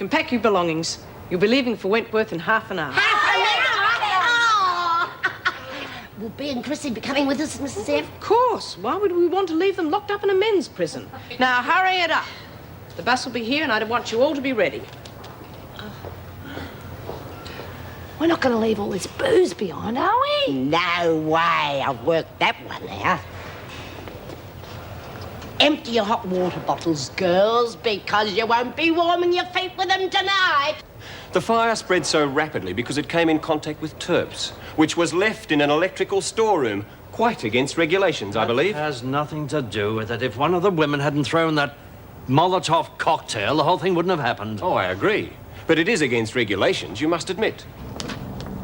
can pack your belongings. You'll be leaving for Wentworth in half an hour. Will B and Chrissy be coming with us, Mrs. F? Of course. Why would we want to leave them locked up in a men's prison? Now, hurry it up. The bus will be here, and I want you all to be ready. We're not going to leave all this booze behind, are we? No way. I've worked that one out. Empty your hot water bottles, girls, because you won't be warming your feet with them tonight. The fire spread so rapidly because it came in contact with turps, which was left in an electrical storeroom, quite against regulations, I believe. It has nothing to do with it. If one of the women hadn't thrown that Molotov cocktail, the whole thing wouldn't have happened. Oh, I agree. But it is against regulations, you must admit.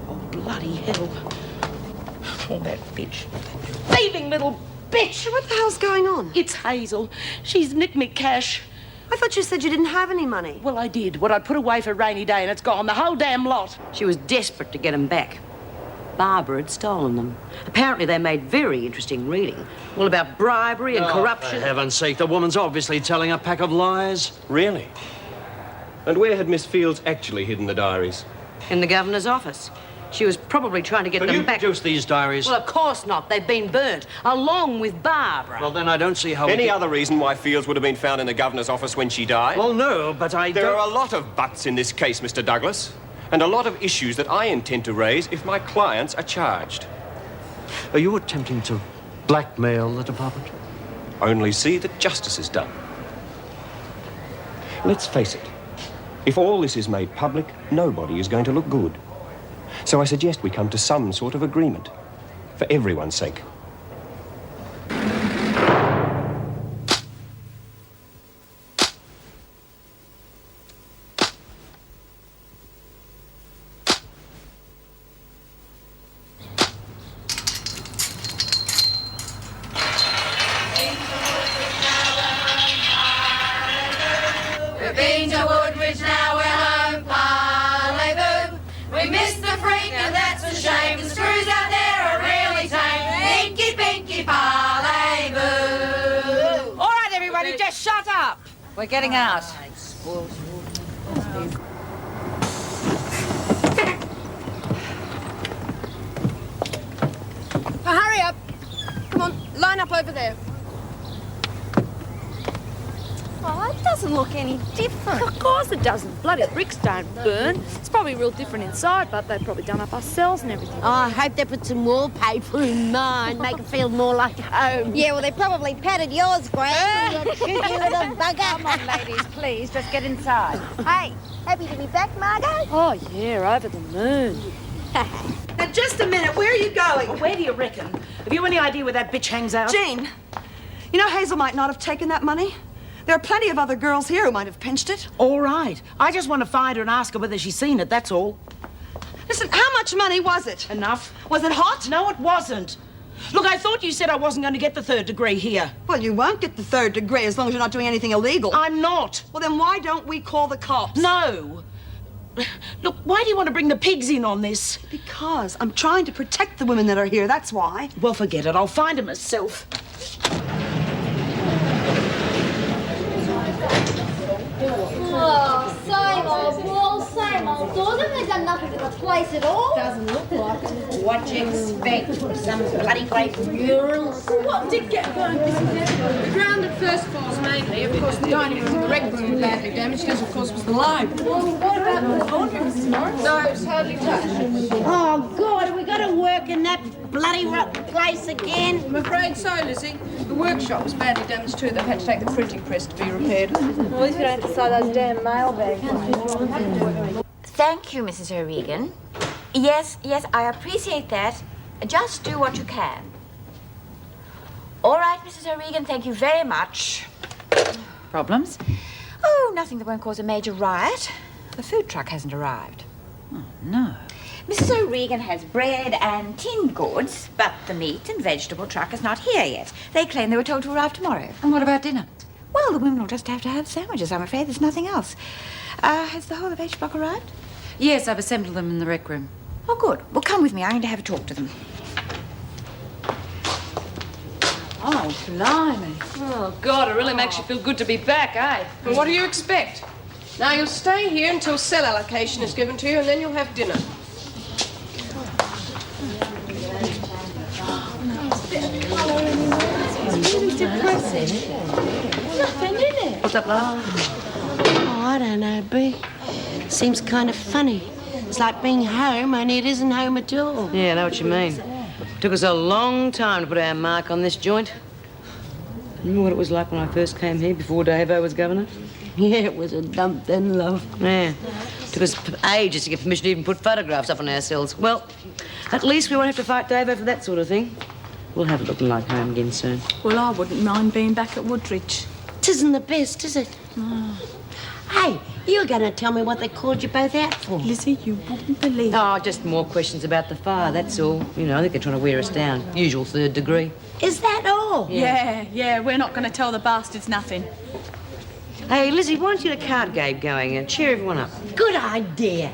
Oh, bloody hell. Oh, that bitch. Thieving little bitch! What the hell's going on? It's Hazel. She's nicked me cash. I thought you said you didn't have any money. Well, I did. What I'd put away for a rainy day, and it's gone. The whole damn lot. She was desperate to get them back. Barbara had stolen them. Apparently they made very interesting reading. All about bribery and corruption. For heaven's sake, the woman's obviously telling a pack of lies. Really? And where had Miss Fields actually hidden the diaries? In the governor's office. She was probably trying to get Have them you back. produced these diaries? Well, of course not. They've been burnt, along with Barbara. Well, then I don't see how... Any other reason why Fields would have been found in the governor's office when she died? Well, no, but There are a lot of buts in this case, Mr. Douglas, and a lot of issues that I intend to raise if my clients are charged. Are you attempting to blackmail the department? Only see that justice is done. Let's face it. If all this is made public, nobody is going to look good. So I suggest we come to some sort of agreement, for everyone's sake. We've been to Woodbridge, now we're home, parlez-vous. We missed the freak, and that's a shame. The screws out there are really tame. Pinky, pinky, parlez-vous. All right, everybody, just shut up. We're getting out. Well, hurry up. Come on, line up over there. Oh, it doesn't look any different. Of course it doesn't. Bloody bricks don't burn. It's probably real different inside, but they've probably done up our cells and everything. Oh, I hope they put some wallpaper in mine, make it feel more like home. Yeah, well, they probably padded yours, Gran. You cheeky little bugger. Come on, ladies, please, just get inside. Hey, happy to be back, Margot? Oh, yeah, over the moon. Now, just a minute. Where are you going? Well, where do you reckon? Have you any idea where that bitch hangs out? Jean, you know Hazel might not have taken that money. There are plenty of other girls here who might have pinched it. All right. I just want to find her and ask her whether she's seen it, that's all. Listen, how much money was it? Enough. Was it hot? No, it wasn't. Look, I thought you said I wasn't going to get the 3rd degree here. Well, you won't get the 3rd degree as long as you're not doing anything illegal. I'm not. Well, then why don't we call the cops? No. Look, why do you want to bring the pigs in on this? Because I'm trying to protect the women that are here, that's why. Well, forget it. I'll find them myself. Oh, same old walls, same old doors. Haven't they done nothing to the place at all? Doesn't look like it. What you expect? Some bloody great murals. What did get burned, Mrs. F? The ground at first floors mainly. Of course, the dining room and the rec room were badly damaged, as of course was the library. Well, what about the laundry, Mrs. Morris? No, it was hardly touched. Oh, God, have we got to work in that bloody rotten place again? I'm afraid so, Lizzie. The workshop was badly damaged too. They've had to take the printing press to be repaired. At least we don't have to sew those damn mailbags. Thank you, Mrs. O'Regan. Yes, I appreciate that. Just do what you can. All right, Mrs. O'Regan, thank you very much. Problems? Oh, nothing that won't cause a major riot. The food truck hasn't arrived. Oh, no. Mrs. O'Regan has bread and tinned goods, but the meat and vegetable truck is not here yet. They claim they were told to arrive tomorrow. And what about dinner? Well, the women will just have to have sandwiches, I'm afraid. There's nothing else. Has the whole of H block arrived? Yes, I've assembled them in the rec room. Oh, good. Well, come with me. I'm going to have a talk to them. Oh, blimey. Oh, God, it really makes you feel good to be back, eh? Well, what do you expect? Now, you'll stay here until cell allocation is given to you, and then you'll have dinner. It's really depressing. Nothing in it. What's up, love? Oh, I don't know, Bea. Seems kind of funny. It's like being home, only it isn't home at all. Yeah, I know what you mean. Took us a long time to put our mark on this joint. Remember what it was like when I first came here before Davo was governor? Yeah, it was a dump then, love. Yeah. Took us ages to get permission to even put photographs up on ourselves. Well, at least we won't have to fight Davo for that sort of thing. We'll have it looking like home again soon. Well, I wouldn't mind being back at Woodridge. Tisn't the best, is it? Oh. Hey, you were going to tell me what they called you both out for. Lizzie, you wouldn't believe it. Oh, just more questions about the fire, that's all. You know, I think they're trying to wear us down. Usual 3rd degree. Is that all? Yeah, we're not going to tell the bastards nothing. Hey, Lizzie, why don't you get a card game going and cheer everyone up? Good idea.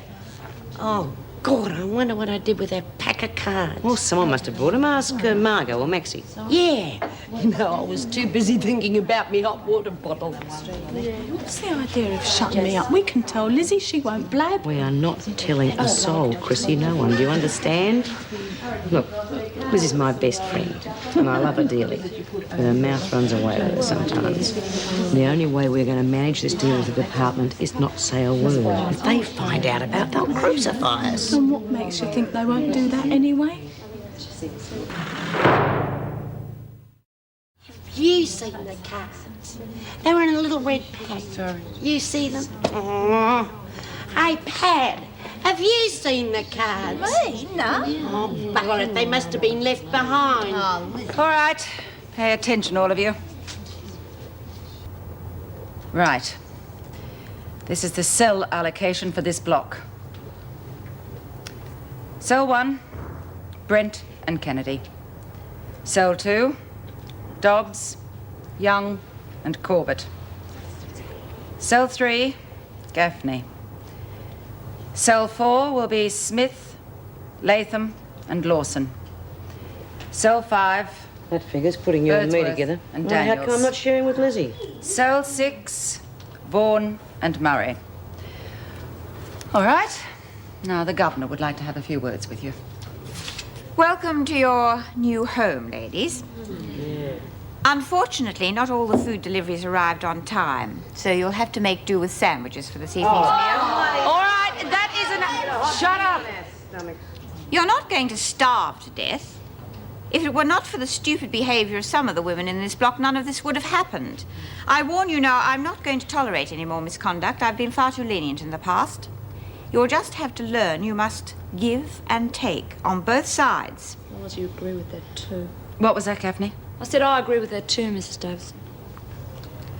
Oh, God, I wonder what I did with that pack of cards. Well, someone must have brought them. Ask Margot or Maxie. Yeah. No, I was too busy thinking about me hot water bottle. What's the idea of shutting me up? We can tell Lizzie, she won't blab. We are not telling a soul, Chrissy, no one. Do you understand? Look, Lizzie's my best friend, and I love her dearly. But her mouth runs away with her sometimes. The only way we're going to manage this deal with the department is not say a word. If they find out about it, they'll crucify us. And what makes you think they won't do that anyway? Have you seen the cards? They were in a little red pack. Sorry. You see them? Oh. Hey, Pat, have you seen the cards? Me? No. Oh, bugger it, they must have been left behind. All right. Pay attention, all of you. Right. This is the cell allocation for this block. Cell 1, Brent and Kennedy. Cell 2, Dobbs, Young and Corbett. Cell 3, Gaffney. Cell 4 will be Smith, Latham and Lawson. Cell 5... That figures putting you and me together. And well, Daniels. how come I'm not sharing with Lizzie? Cell 6, Vaughan and Murray. All right. Now, the governor would like to have a few words with you. Welcome to your new home, ladies. Yeah. Unfortunately, not all the food deliveries arrived on time, so you'll have to make do with sandwiches for this evening's meal. All right, that is enough. Shut up. You're not going to starve to death. If it were not for the stupid behaviour of some of the women in this block, none of this would have happened. I warn you now, I'm not going to tolerate any more misconduct. I've been far too lenient in the past. You'll just have to learn you must give and take on both sides. Oh, do you agree with that too? What was that, Gaffney? I said I agree with that too, Mrs. Davis.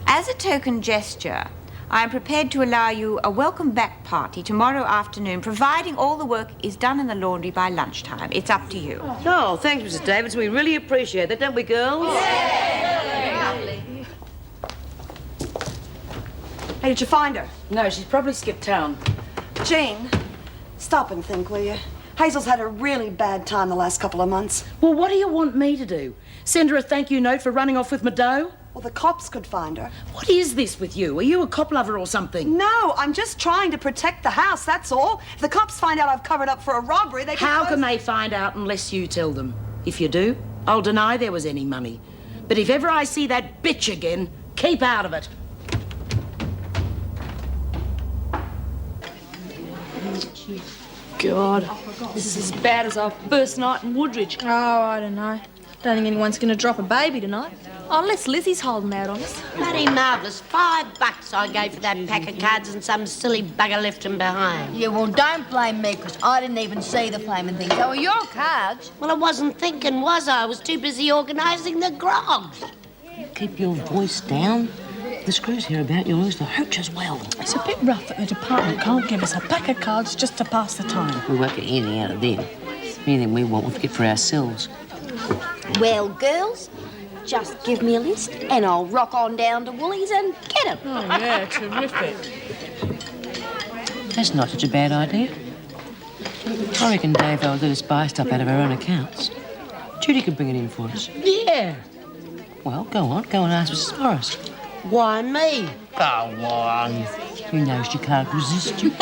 As a token gesture, I am prepared to allow you a welcome back party tomorrow afternoon, providing all the work is done in the laundry by lunchtime. It's up to you. Oh, thanks, Mrs. Davidson. We really appreciate that, don't we, girls? Hey, did you find her? No, she's probably skipped town. Jane, stop and think, will you? Hazel's had a really bad time the last couple of months. Well, what do you want me to do? Send her a thank you note for running off with my dough? Well, the cops could find her. What is this with you? Are you a cop lover or something? No, I'm just trying to protect the house, that's all. If the cops find out I've covered up for a robbery, they can... How can they find out unless you tell them? If you do, I'll deny there was any money. But if ever I see that bitch again, keep out of it. God, this is as bad as our first night in Woodridge. Oh, I don't know. Don't think anyone's going to drop a baby tonight. Unless Lizzie's holding out on us. Bloody marvellous. $5 I gave for that pack of cards and some silly bugger left them behind. Yeah, well, don't blame me, because I didn't even see the flaming thing. They were your cards. Well, I wasn't thinking, was I? I was too busy organising the grog. Keep your voice down. The screws here about you lose the hooch as well. It's a bit rough that the department can't give us a pack of cards just to pass the time. We won't get anything out of them. Anything we want, we'll get for ourselves. Well, girls, just give me a list and I'll rock on down to Woolies and get 'em. Oh, yeah, terrific. That's not such a bad idea. I reckon Dave will let us buy stuff out of our own accounts. Judy could bring it in for us. Yeah. Well, go on and ask Mrs. Morris. Why me? Go on. He knows you can't resist you.